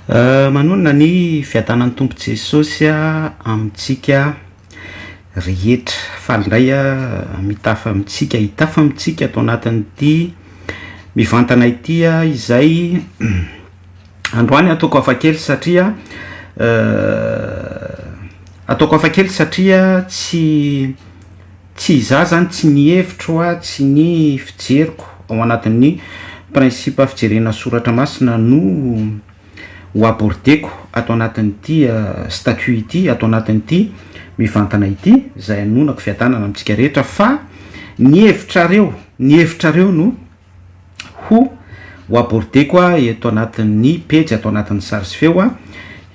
Manonona ny fiadanan'ny tompo Jesosy amintsika rehetra. Faly indray mitafa amintsika, hitafa amintsika atao anatin'ity mivantana ity izay androany ataoko hafakely satria ataoko hafakely satria tsy izaho zany tsy mihevitro tsy ny fijeriko ao anatin'ny principe fijerena soratra masina no ho abordeko atao anatin'ity statut ity, atao anatin'ity mivantana ity zay anonako fiadanana amintsika rehetra fa ny hevitrareo no ho abordeko eto anatin'ny pejy, atao anatin'ny sary sy feo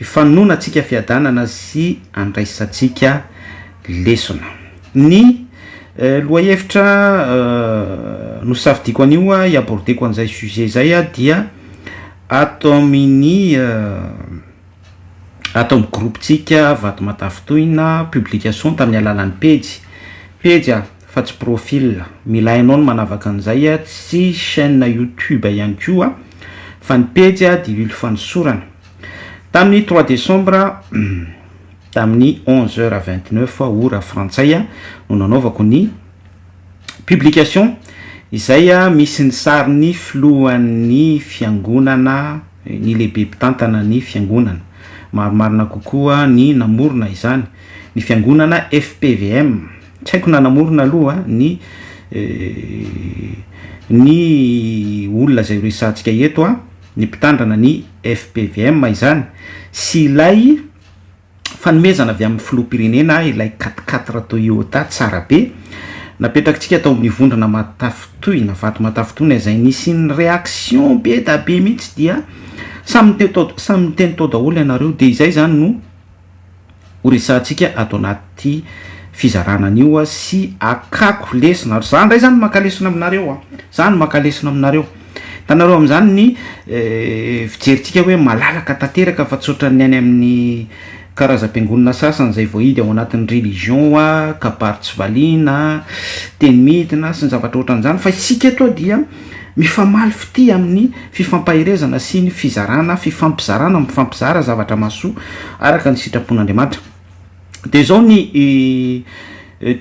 ifanona atsika fiadanana sy andraisantsika lesona. Ny lohahevitra no safidiko an'io iabordeko an'izay sujet zay dia atao amin'ny groupetsika Vato Matavy-Tohina publication tamin'ny alalan'ny page fa tsy profil. Mila hainao ny manavaka an'izay tsy chaîne YouTube ihany koa fa ny page dia lilo fanosorana. Tamin'ny 3 décembre tamin'ny 11h29 ora frantsay no nanaovako ny publication izay misy ny sary ny filohan'ny fiangonana ny lehibe mpitantana ny fiangonana, marimarina kokoa ny namorona izany ny fiangonana FPVM. Tsy haiko na namorona aloha ny olona zay resantsika eto ny mpitandrana ny FPVM izany sy ilay fanomezana avy amin'ny filoham-pirenena ilay 4x4 Toyota tsara be napetrakitsika atao amin'ny vondrona Matavy-Tohina, Vato Matavy-Tohina izay nisy ny réaction be da be mihitsy dia samy miteny tao daholo ianareo dia izay zany no horesantsika atao anaty fizarana an'io sy akako lesona. Zany ndray zany makalesona aminareo zany makalesona aminareo tanareo amin'izany ny fijerintsika hoe malalaka tanteraka fa tsotra ny any amin'ny karazam-piangonana sasany zay voahidy ao anatin'ny religion kabary tsy valiana, teny midina sy ny zavatra ohatran'izany fa isika eto dia mifamaly fity amin'ny fifampahirezana sy ny fizarana, mifampizara zavatra mahasoa araka ny sitrapon'Andriamanitra. Dia zao ny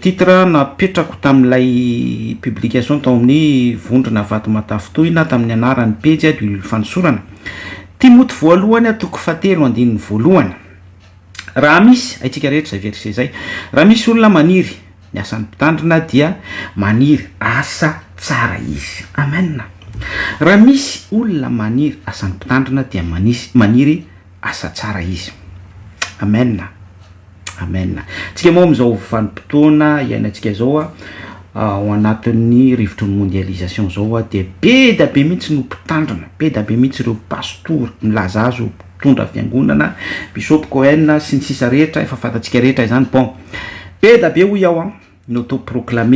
titre napetrako tamin'ilay publication tao amin'ny vondrona Vato Matavy-Tohina tamin'ny anaran'ny pejy lilo fanosorana Timoty voalohany toko 7:1 raha misy aitsika rehetra zay verset zay, raha misy olona maniry ny asan'ny mpitandrina dia maniry asa tsara izy. Amen. Raha misy olona maniry asan'ny mpitandrina dia maniry asa tsara izy. Amen. Amen. Tsika moa amin'izao vanim-potoana iainantsika zao ao anatin'ny rivotry ny mondialisation zao dia be da be mihitsy no mpitandrina, be da be mihitsy ireo pastory milaza azy tondra fiangonana, Bishop Cohen sy ny sisa rehetra efa fantatsika rehetra izany. Bon, be da be hoy ao no autoproclamé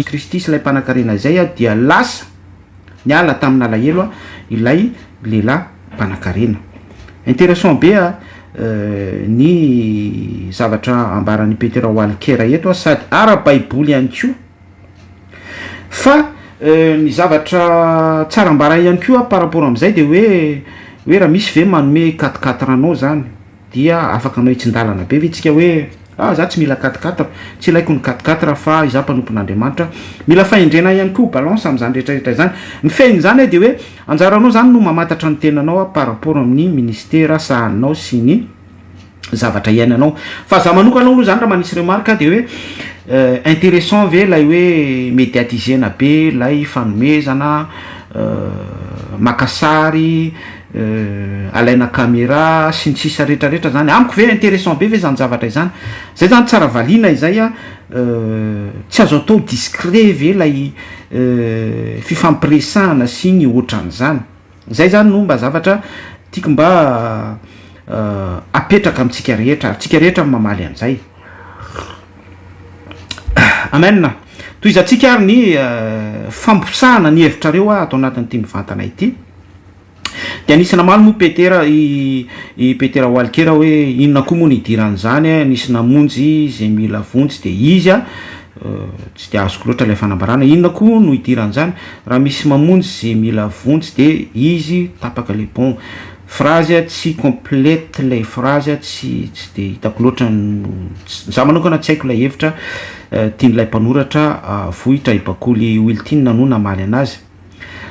Kristy sy ilay mpanan-karena izay a dia lasa niala tamin'alahelo a ilay lehilahy mpanan-karena. Intéressant be a ny zavatra ambaran'ny Peter Walker eto a sady ara-baiboly ihany koa fa ny zavatra tsara ambara ihany koa par rapport am'izay de hoe raha misy ve manome 4-4 anao zany dia afaka anao itsindalana be ve tsika hoe za tsy mila 4-4 tsy ilaiko ny 4-4 fa iza mpanompon'Andriamanitra mila fahendrena ihany koa balance am'izany rehetrarehetra zany ny fehiny zany de hoe anjaranao zany no mamantatra ny tenanao par rapport amin'ny ministera sahaninao sy ny zavatra iainanao fa za manokana aloha zany raha manisy remarque de hoe intéressant ve lay hoe médiatisena be lay fanomezana makasary alaina caméra sy ny sisa rehetrarehetra zany amiko ve intéressant be ve zany zavatra izany zay zany tsara valina izay a tsy azo atao discret ve lay fifampiresahana sy ny ohatran'izany zay zany no mba zavatra tiako mba apetraka amintsika rehetra ary tsika rehetra mamaly an'izay amena toy izantsika ary ny famposahana ny hevitrareo a atao anatin'ity mivantana ity de anisy namalo moa Petera i Petera Walker hoe inona koa moa ny idiran'izany nisy namonjy zay mila vonjy de izy a tsy de azoko loatra ilay fanambarana inona koa no idiran'izany raha misy mamonjy zay mila vonjy de izy tapaka le bon phrase a tsy complète lay phrase a tsy de hitako loatra za manokana tsy haiko lay hevitra tian'ilay mpanoratra vohitra ibakoly Wiltine no namaly anazy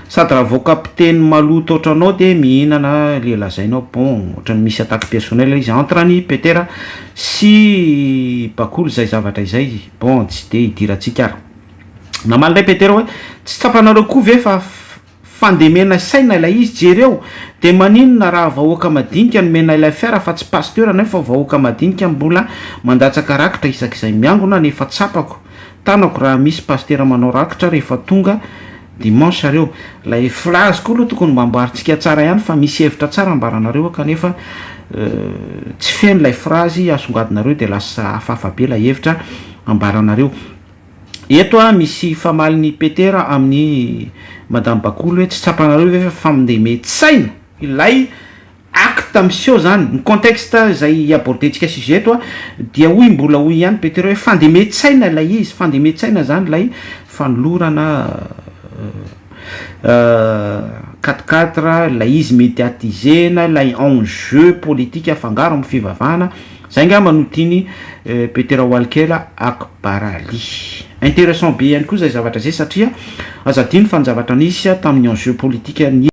sady raha vao kapiteny maloto ohatranao de mihinana le lazainao bon ohatrany misy attaque personnel izy entre ny Petera sy bakoly zay zavatra izay bon tsy de hidirantsika ary namaly ndray Petera hoe tsy tsapanareo koa ve fa fandemena saina ilay izy jereo de maninona raha vahoaka madinika nomena ilay fiara fa tsy pasteur nefa vahoaka madinika mbola mandatsaka rakitra isak'izay miangona nefa tsapako tanako raha misy pasteur manao rakitra rehefa tonga dimanche reo lay phrase koa aloha tokony mamboaritsika tsara ihany fa misy hevitra tsara ambaranareo kanefa tsy feno lay phrase asongadinareo de lasa hafahafa be lay hevitra ambaranareo eto a misy famalin'ny Petera amin'ny madame Bakoly hoe tsy tsapanareo ve fa famindeme-tsaina ilay acte miseo zany ny contexte zay abordentsika sujet eto a dia hoy mbola hoy ihany Petera hoe fandeme-tsaina ilay izy fandeme-tsaina zany lay fanolorana 4-4 lay izy médiatisena lay enjeu politique afangaro amin'ny fivavahana zay nga manotiny Petera Walker akbarali intéressant be ihany koa zay zavatra zay satria azadiny fa ny zavatra nisy tamin'ny enjeu politique ny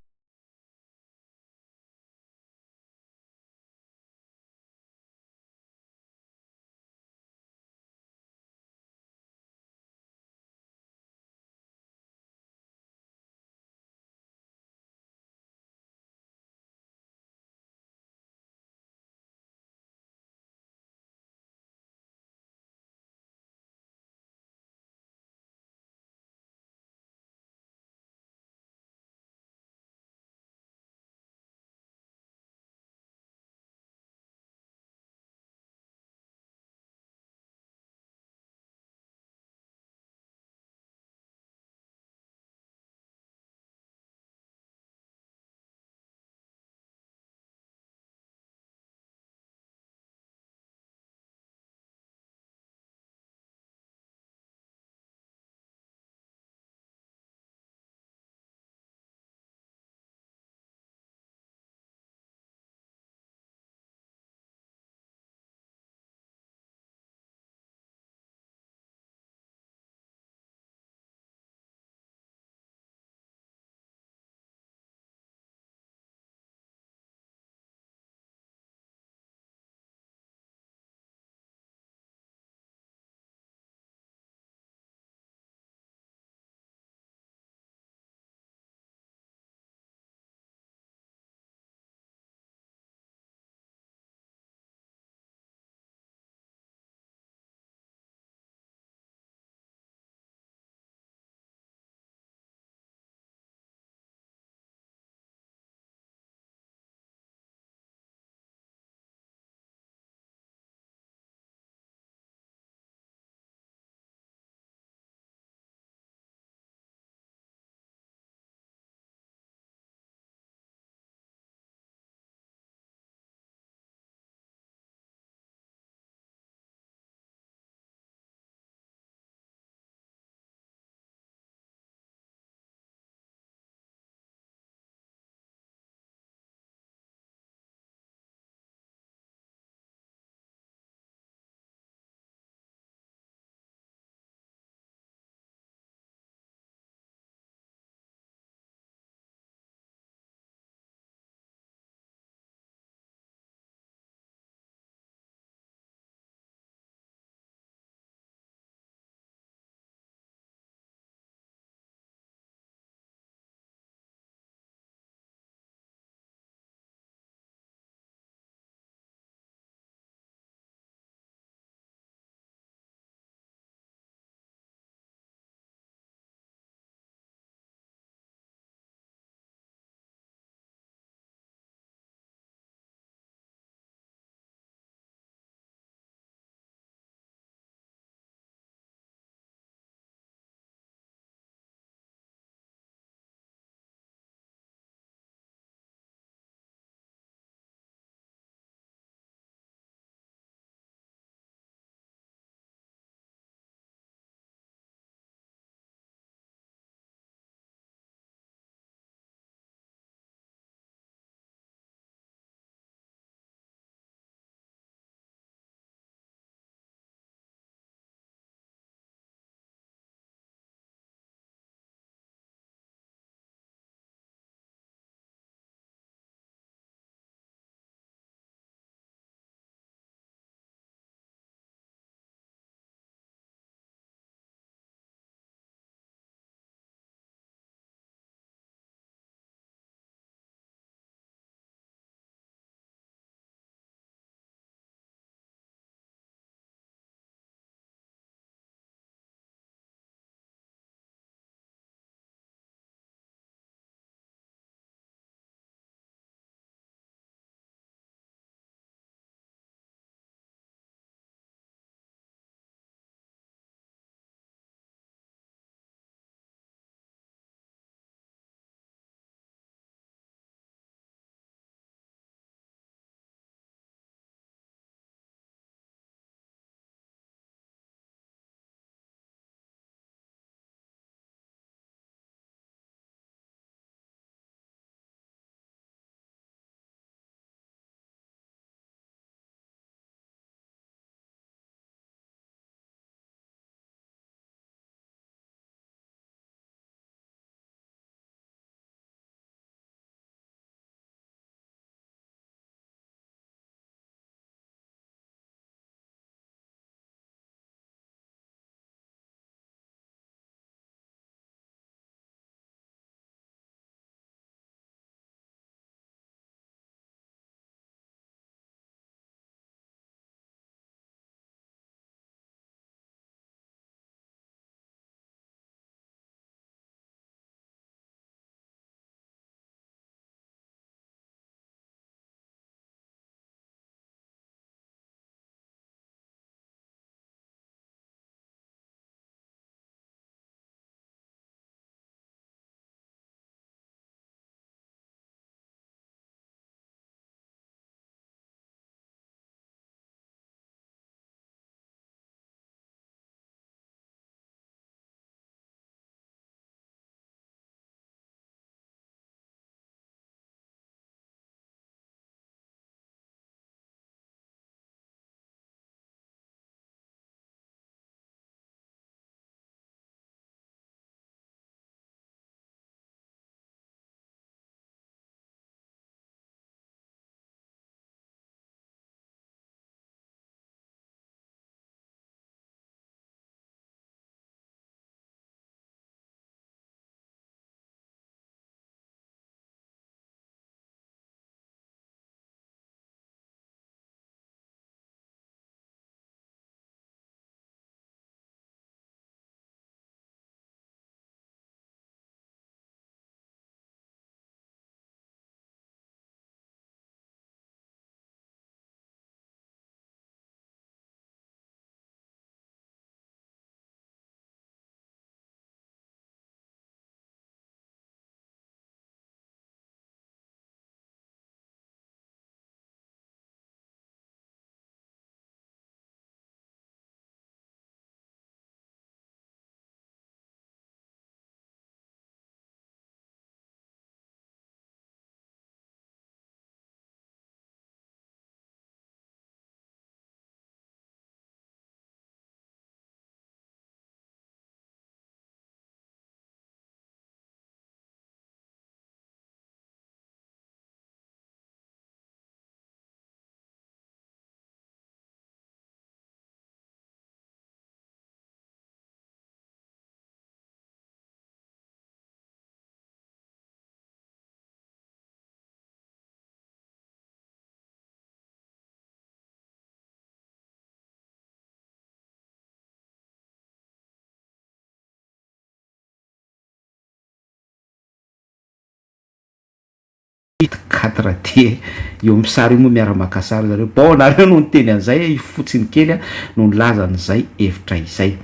4D eo amin'ny sary io moa miara-maka sary zareo bao nareo no nyteny an'izay fotsiny kely no nylazan'izay hevitra izay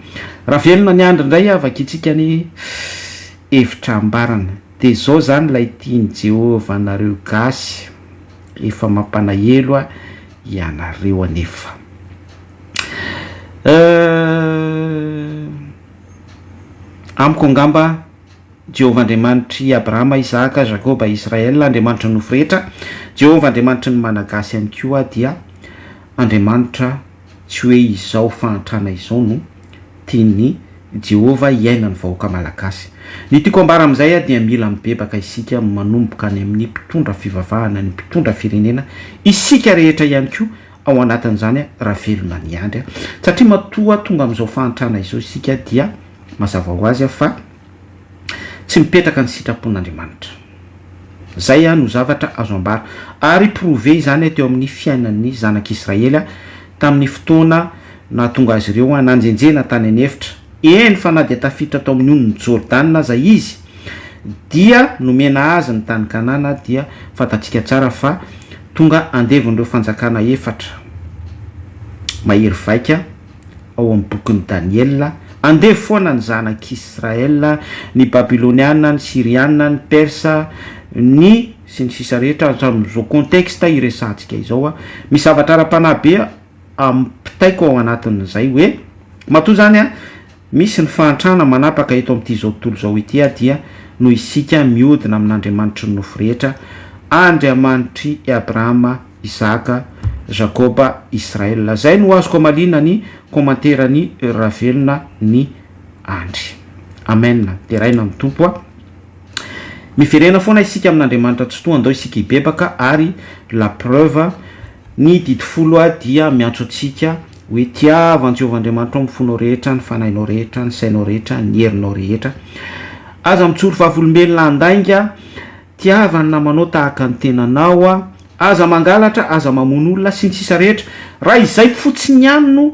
raha velona ny andro indray avakitsika ny hevitra ambarana de zao zany lay tiany Jehova nareo gasy efa mampanahelo a ianareo anefa amiko angamba Jehova Andriamanitry Abrahama, Isaka, Jakoba, Israela, Andriamanitra nofo rehetra, Jehova Andriamanitra ny Malagasy ihany koa dia Andriamanitra tsy hoe izao fahantrana izao no tiany Jehova iaina ny vahoaka Malagasy. Ny tiako ambara amin'izay a dia mila mibebaka isika manomboka any amin'ny mpitondra fivavahana, ny mpitondra firenena, isika rehetra ihany koa ao anatin'izany raha velona ny andry satria matoa tonga amin'izao fahantrana izao isika dia mazava ho azy fa tsy mipetraka ny sitrapon'Andriamanitra. Zay no zavatra azo ambara ary prouvé izany teo amin'ny fiainan'ny zanak'Israely tamin'ny fotoana nahatonga azy ireo nanjenjena tany anefitra eny fa na dia tafiditra tao amin'ny onony Jordana aza izy dia nomena azy ny tany Kanana dia fantatsika tsara fa tonga andevon'ireo fanjakana efatra mahery vaika ao amin'ny bokin'ny Daniel andevo foana ny zanak'Israel, ny Babiloniana, ny Siriana, ny Persa, ny sy ny sisa rehetra amin'izao contexte iresantsika izao misy zavatra ara-panahy be ampitaiko ao anatin'izay hoe matoa zany misy ny fahantrana manapaka eto amin'ity zao tontolo zao ity dia no isika mihodina amin'Andriamanitry ny nofo rehetra, Andriamanitry Abrahama, Isaka, Jakoba, Israel. Zay no azoko amalina ny komanterany ravelona ny andry. Amen. De raina amin'ny tompo miverena foana isika amin'Andriamanitra tsy toa andao isika hibebaka ary la preuve ny didifolo dia miantso atsika hoe tiavan'i Jehova Andriamanitra amin'ny fonao rehetra, ny fanahinao rehetra, ny sainao rehetra, ny herinao rehetra. Aza mitsoro vavolombelona andainga, tiavany namanao tahaka ny tenanao, aza mangalatra, aza mamono olona sy ny sisa rehetra. Raha izay fotsiny ihany no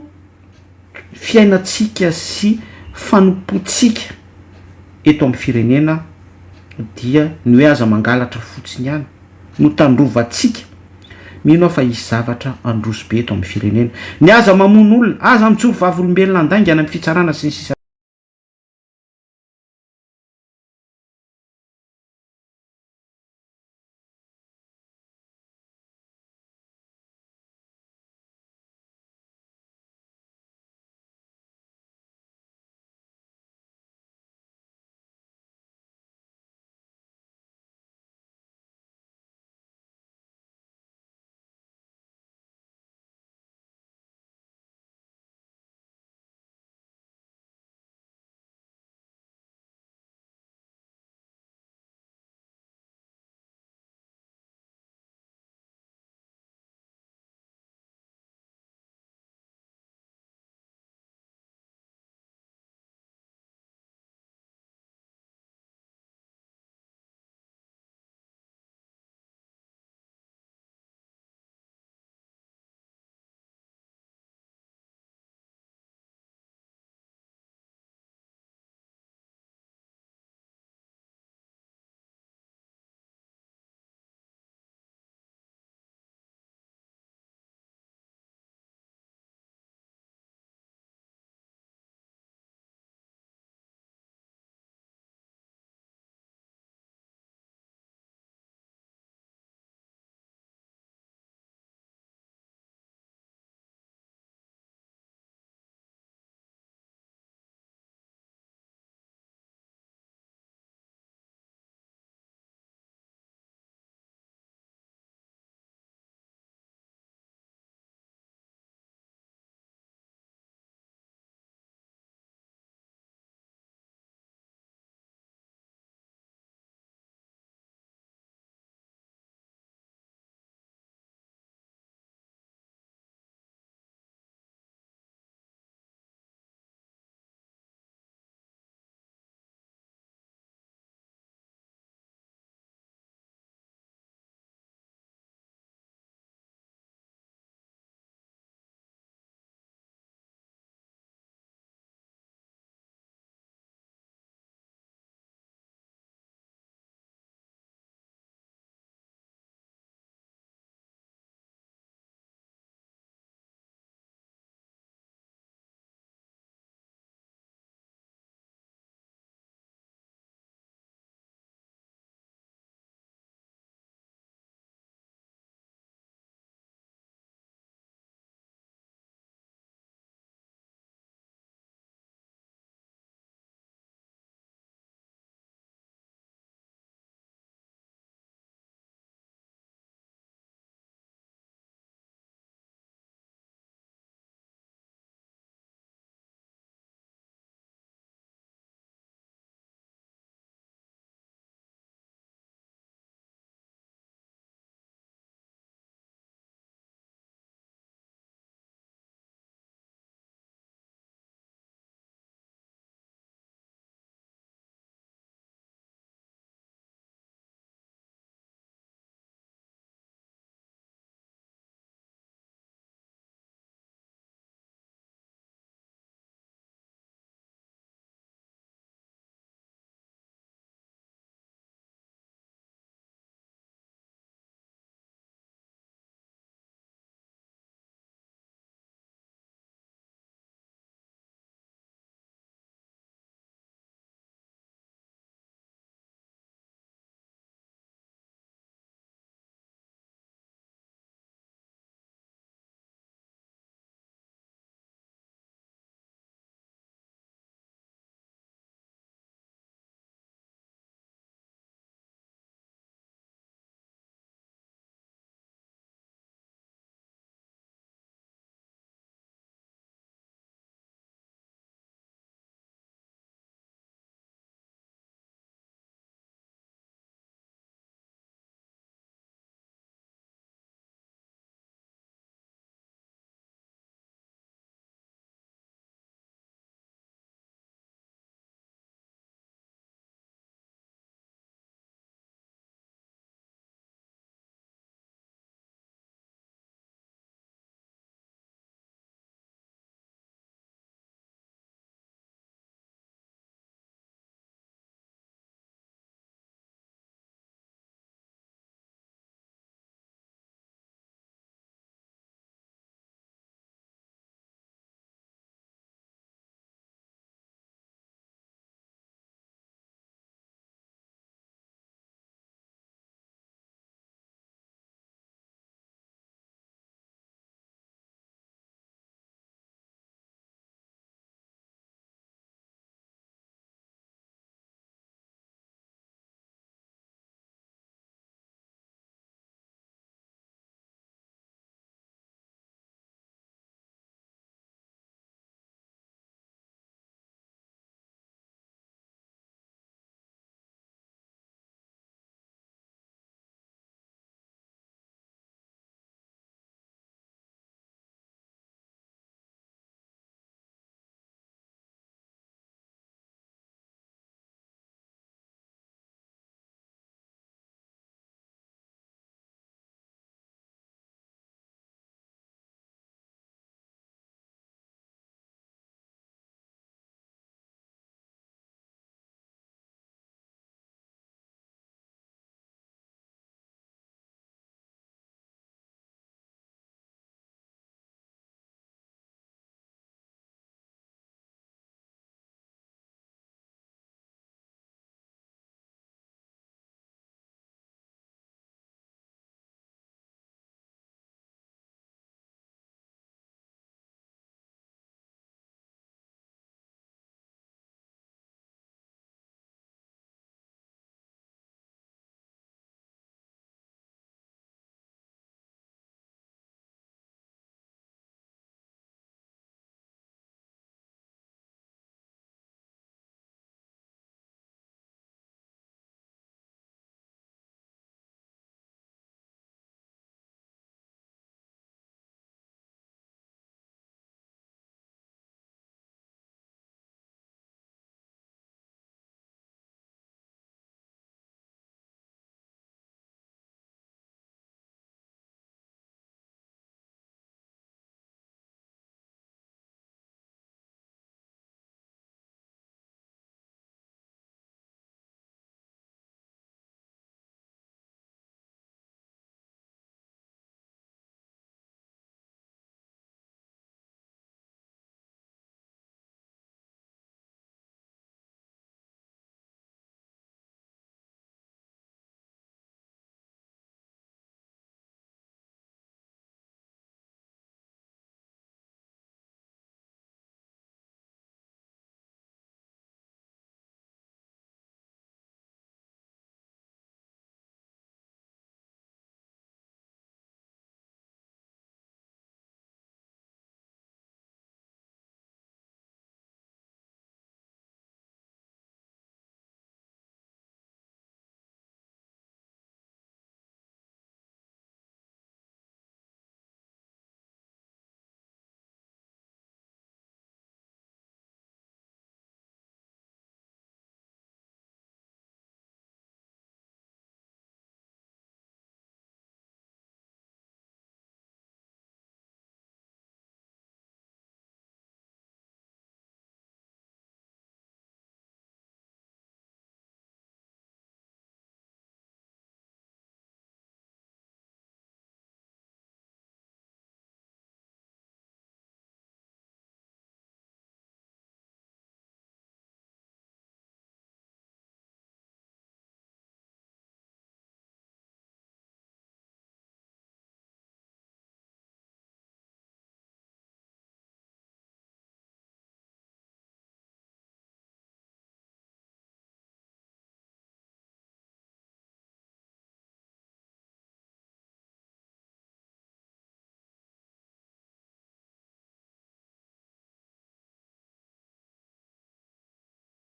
fiainatsika sy fanompotsika eto amin'ny firenena dia ny hoe aza mangalatra fotsiny ihany no tandrovantsika mino fa isy zavatra androso be eto amin'ny firenena. Ny aza mamono olona, aza mitsoro vavolombelona andaingana amin'ny fitsarana sy ny sisa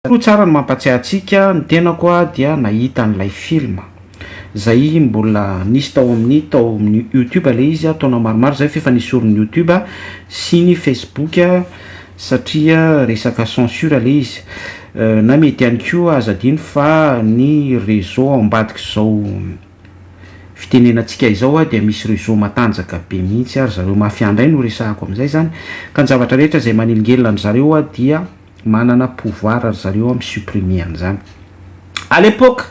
ro tsara ny mampatsiahy antsika ny tena koa dia nahita n'ilay film zay mbola nisy tao amin'ny YouTube le izy ataona maromaro zay fefa nisy orin'ny YouTube sy ny Facebook satria resaka censure le izy na mety ihany koa azadiny fa ny réseau ambadiky zao fitenenantsika izao dia misy réseau matanjaka be mihitsy ary zareo mafiandray no resahako am'izay zany ka ny zavatra rehetra zay manelingelina ny zareo dia manana pouvoir ary zareo amin'ny supprimer an'izany à l'époque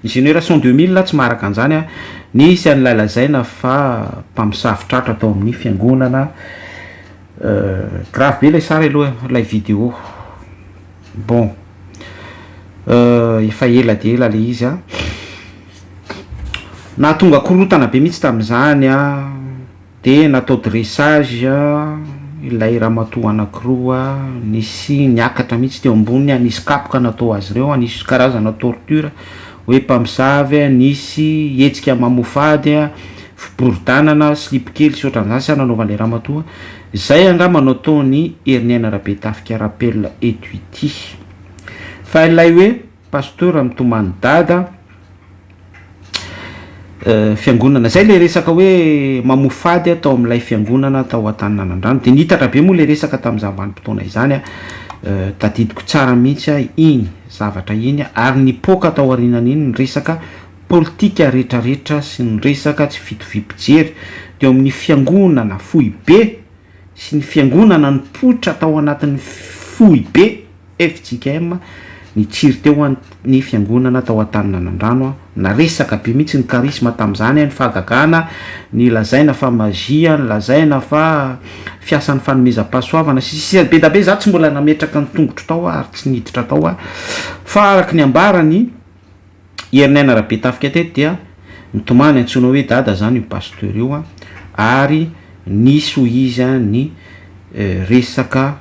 ny génération 2000 tsy maraka an'izany nisy an'ilay lazaina fa mpamosavy-tratra atao amin'ny fiangonana grave be lay sara aloha lay vidéo bon efa ela de ela le izy na tonga korotana be mihitsy tamin'izany de natao dressage ilay ramatoa anankiroa nisy niakatra mihitsy teo ambony nisy kapoka natao azy ireo nisy karazana torture hoe mpamosavy nisy hetsika mamofady fiborodanana slip kely sy ohatran'izany sy nanaovan'ilay ramatoa zay angamba natao ny Hernienne Rabetafika rappel etuity fa ilay hoe pasteur mitomany dada fiangonana zay le resaka hoe mamofady atao amin'ilay fiangonana tao Antananandrano de nitatra be moa le resaka tamin'izany vanim-potoana izany tadidiko tsara mihitsy iny zavatra iny ary nipoka tao aorianany iny ny resaka politika rehetrarehetra sy ny resaka tsy fitovim-pijery teo amin'ny fiangonana fohy be sy ny fiangonana ny potra tao anatin'ny fohy be FJKM ny tsiry teo ny fiangonana tao Antananandrano na resaka be mihitsy ny karisma tamin'izany ny fahagagana ny lazaina fa magia ny lazaina fa fiasan'ny fanomezam-pahasoavana sy be da be za tsy mbola nametraka ny tongotro tao ary tsy niditra tao fa araky ny ambarany Hernienne Rabetafika teto dia mitomany antsoina hoe dada zany io pasteur io ary nisy ho izy ny resaka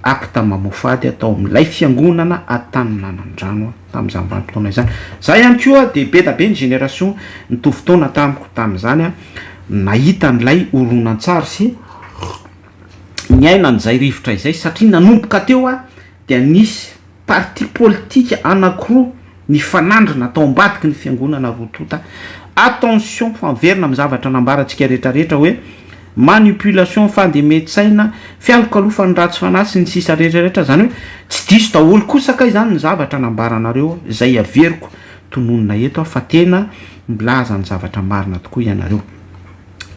acte mamofady atao amin'ilay fiangonana Antananandrano tamin'izany vanim-potoana izany zay ihany koa de be da be ny génération nitovy fotoana tamiko tamin'izany nahita n'ilay horonan-tsary sy ny aina n'izay rivotra izay satria nanomboka teo dia nisy parti politika anankiroa ny fanandrina atao ambadiky ny fiangonana rotota attention fanverina amin'ny zavatra nambarantsika rehetrarehetra hoe manipulation fandemetssaina fialokalofa ny ratsy fanasy ny sisa rehetrarehetra zany hoe tsy diso daholo kosaka izany ny zavatra nambaranareo zay averiko tononona eto fa tena milaza ny zavatra marina tokoa ianareo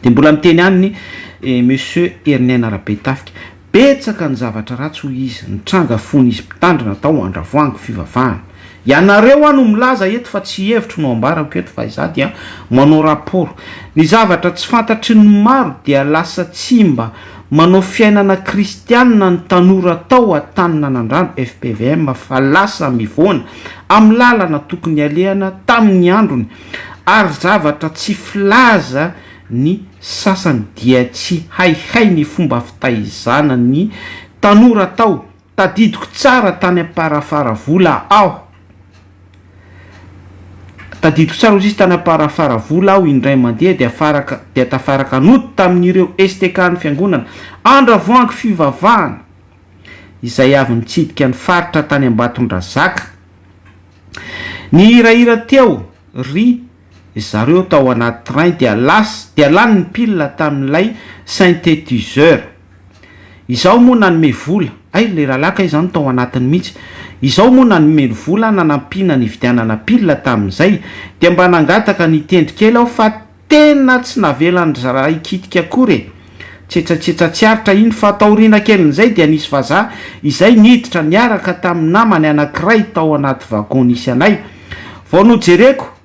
de mbola miteny any monsieur Hernienne Rabetafika betsaka ny zavatra ratsy ho izy ny tranga fony izy mpitandrina tao andravoangy fivavahana ianareo no milaza eto fa tsy hevitro no ambarako eto fa iza dia manao rapport ny zavatra tsy fantatry ny maro dia lasa tsimba manao fiainana kristianina ny tanora tao Antananandrano FPVM fa lasa mivoana amin'ny lalana tokony alehana tamin'ny androny ary zavatra tsy filaza ny sasany dia tsy haihay ny fomba fitaizana ny tanora tao tadidiko tsara tany amparafara vola aho tadidiko tsara ozy izy tany amparafara vola aho indray mandeha dia tafaraka noto tamin'ireo STK ny fiangonana andravoangy fivavahana izay avy nitsidika ny faritra tany Ambatondrazaka ny hirahira teo ry zareo tao anaty train dia lany ny pile tamin'ilay synthétiseur izao moa nanome vola le rahalaka izany tao anatiny mihitsy izao moa nanome vola nanampina ny vidianana pile tamin'izay dia mba nangataka ny tendrikely aho fa tena tsy navelany raha ikitika akory tsetsatsiaritra iny fa taoriana kelin'izay dia nisy vazaha izay niditra niaraka tamin'ny namany anankiray tao anaty vagon nisy anay vao nojereko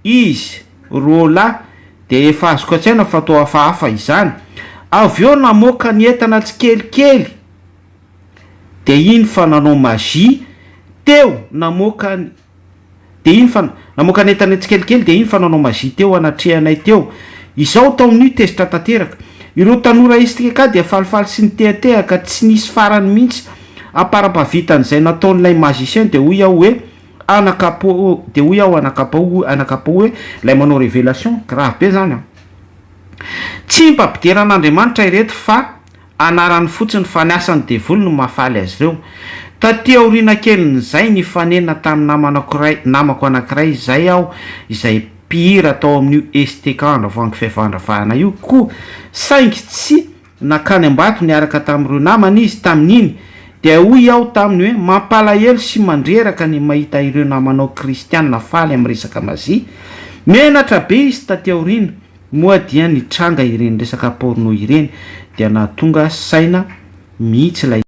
izy rola de efa azoko an-tsaina fa tao hafahafa izany avy eo namoaka ny entana tsy kelikely de iny fa nanao magie teo namoaka ny entana tsy kelikely de iny fa nanao magie teo anatrehanay teo izao taon'io tezitra tanteraka ireo tanora STK dia falifaly sy ny tehatehaka tsy nisy farany mihitsy aparapavitan'izay nataon'ilay magicien de hoy aho hoe anakapo de hoy aho anakapo hoe lay manao révélation grave be zany tsy mpampideran'Andriamanitra ireto fa anarany fotsiny fa ny asany devolo no mahafaly azy ireo. Taty aoriana kelin'izay ny fanena tamin'ny namako anankiray izay aho izay mpihira tao amin'io STK andravoangy fiavandravahana io koa saingy tsy nakany ambato niaraka tamin'ireo namana izy tamin'iny dia hoy aho taminy hoe mampalahelo sy mandreraka ny mahita ireo namanao kristianina faly amin'ny resaka mazia. Menatra be izy taty aoriana moa dia nitranga ireny resaka porno ireny dia nahatonga saina mihitsy ilay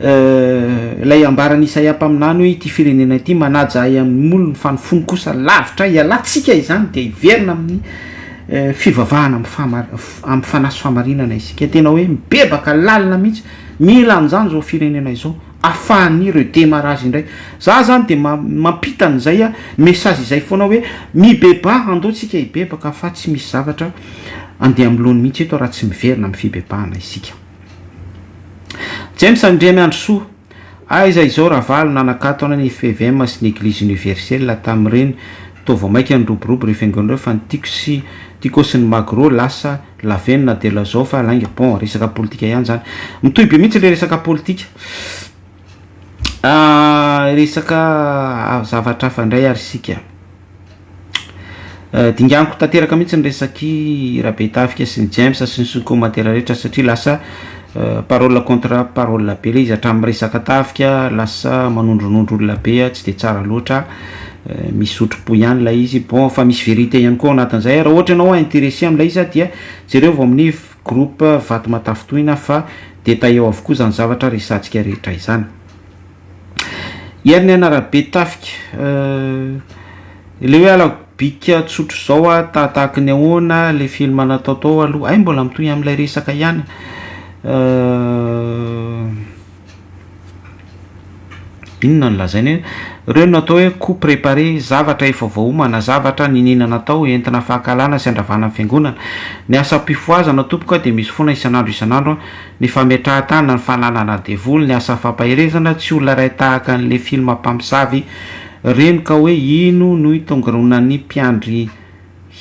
lay ambarany Isaia mpaminany hoe ity firenena ity manaja amin'ny olo ny fanofony kosa lavitra ialatsika izany de iverina amin'ny fivavahana amin'ny fanaso famarinana isika tena hoe mibebaka lalina mihitsy mila an'izany zao firenena izao afahan'ny ireo démarrage indray za zany de mampitan'izay message izay foana hoe mibeba andoatsika hibebaka fa tsy misy zavatra andeha am'lohany mihitsy eto raha tsy miverina amin'ny fibebahana isika James Andriamy andro soa izay zao ravalo nanakato ana ny FVM sy ny église universelle tamin'ireny tova maika ny roborobo rehefa fa ny tiako sy ny magro lasa lavenina de lazao fa lainga bon resaka politika ihany zany mitohy be mihitsy le resaka politika resaka zavatra fandray ary sika dinganiko tanteraka mihitsy ny resaky rabe tafika sy ny James sy ny commentaire rehetra satria lasa parole contre parole be le izy hatramin'ny resaka tafika lasa manondronondro olona be tsy de tsara loatra misotro-po ihany la izy bon fa misy vérité ihany koa anatin'izay raha ohatra ianao intéressé amin'ilay izy dia jereo vao amin'ny groupe vaty matafitohina fa détail eo avokoa zany zavatra resantsika rehetra izany heriny anarabe tafika le hoe alabika tsotro zao tahatahaky ny ahoana le film nataotao aloha mbola mitohy amin'ilay resaka ihany inona nolazainy reo natao hoe coup préparé zavatra efa voaomana zavatra ninina natao entina fahakalana sy andravana amin'ny fiangonana ny asa mpifoazana tompoka de misy foana isanandro ny fametrahatana ny fananana devoly ny asa fampahirezana tsy olona ray tahaka an'le film mpamosavy reno ka hoe ino no itongoronan'ny mpiandry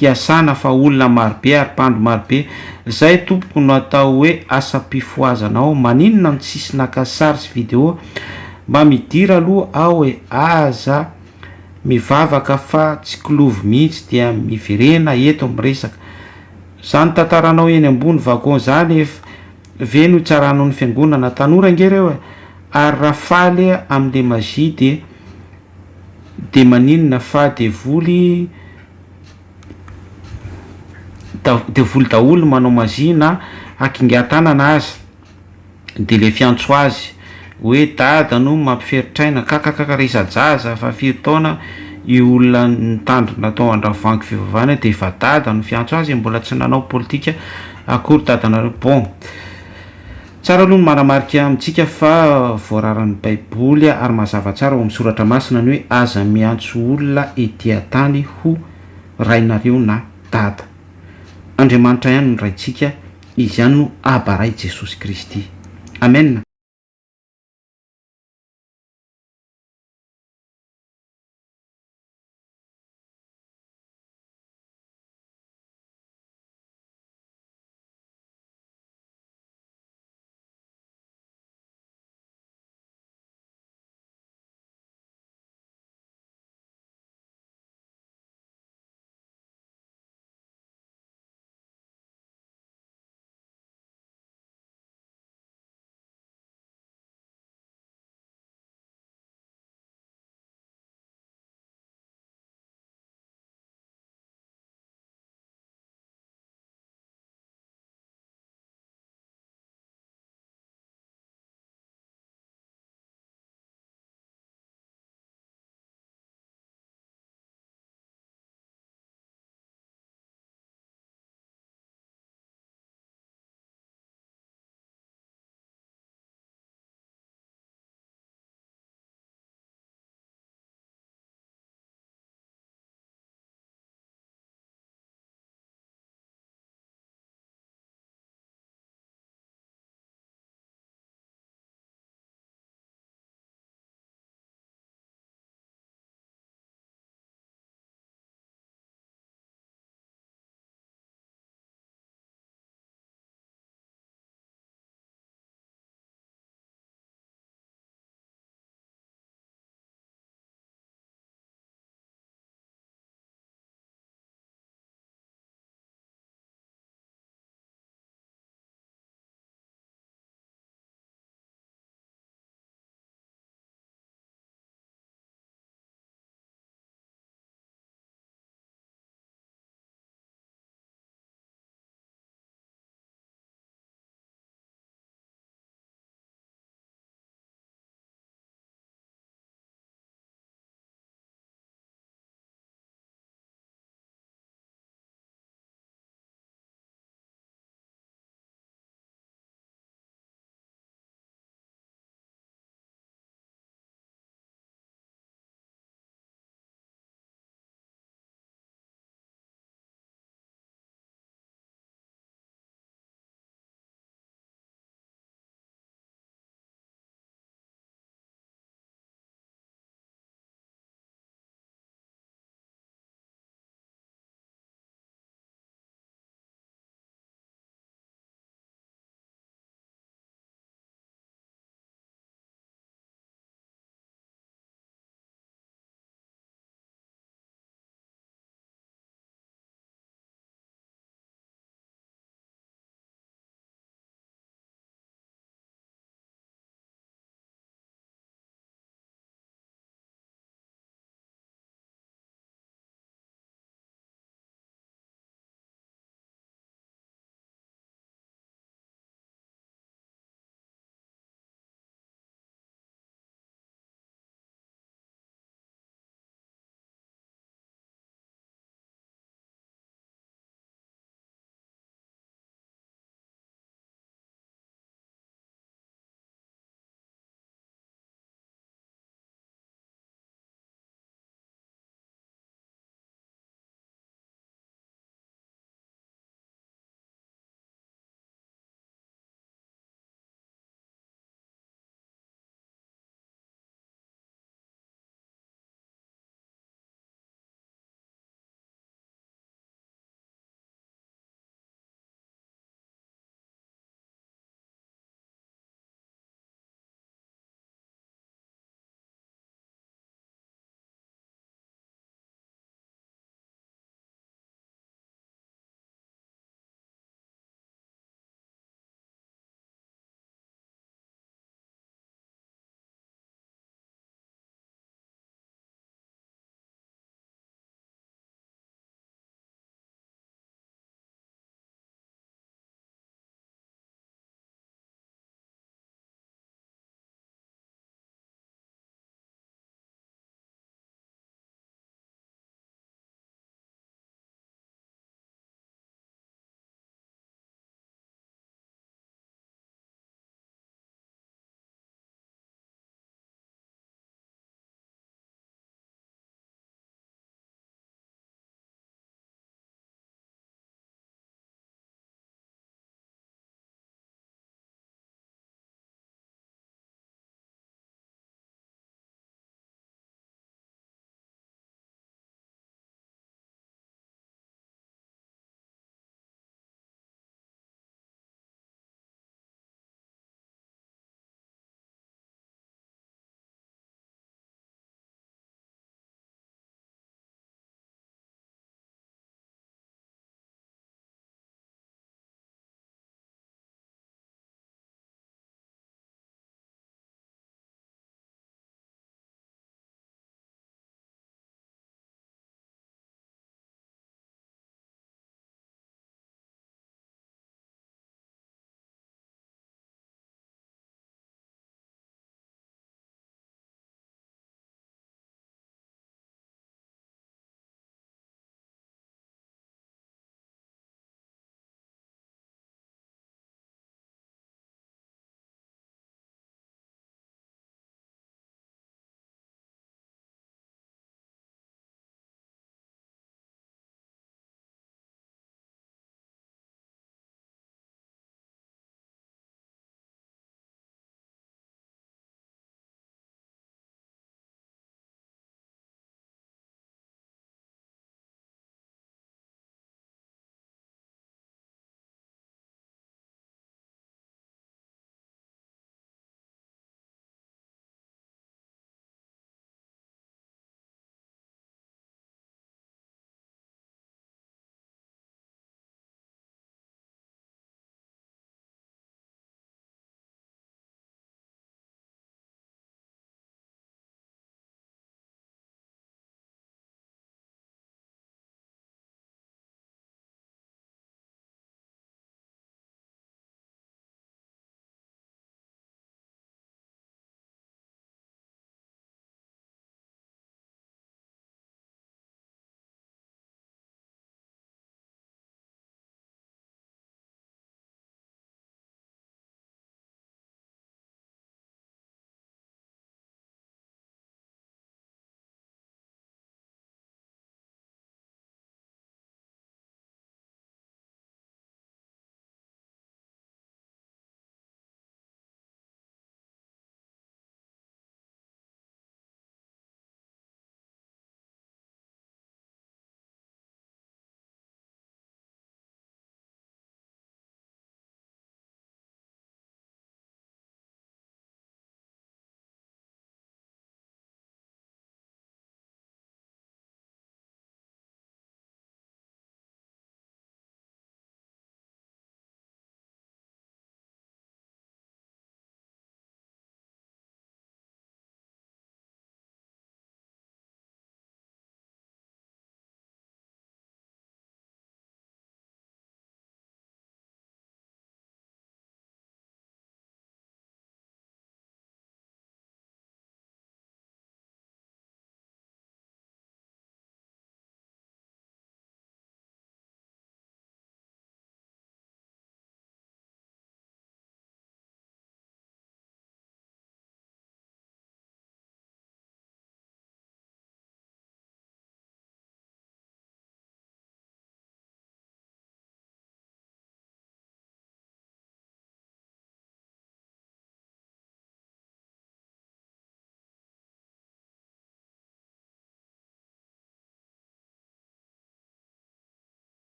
hiasana fa olona marobe ary mpandro marobe zay tompoko no atao hoe asa mpifoazanao maninona ny tsisy nakasary sy video mba midira aloha ao hoe aza mivavaka fa tsy kilovy mihitsy dia miverena eto miresaka zany tantaranao eny ambony vagon zany ve no tsaranao ny fiangonana tanora ngereo ary rafaly amin'le magie de maninona fa devoly daholo manao magie na akingatanana azy de le fiantso azy hoe dada no mampiferitraina kakakaka resajaza fa firy taona i olona nitandro natao andravangy fivavahana de fa dada no fiantso azy mbola tsy nanao politika akory dadanareo bon tsara aloha ny manamarika amitsika fa voararan'ny baiboly ary mazava tsara ao amin'ny soratra masina ny hoe aza miantso olona ety an-tany ho rainareo na dada Andriamanitra ihany no raintsika izy ihany no abaray Jesosy Kristy amen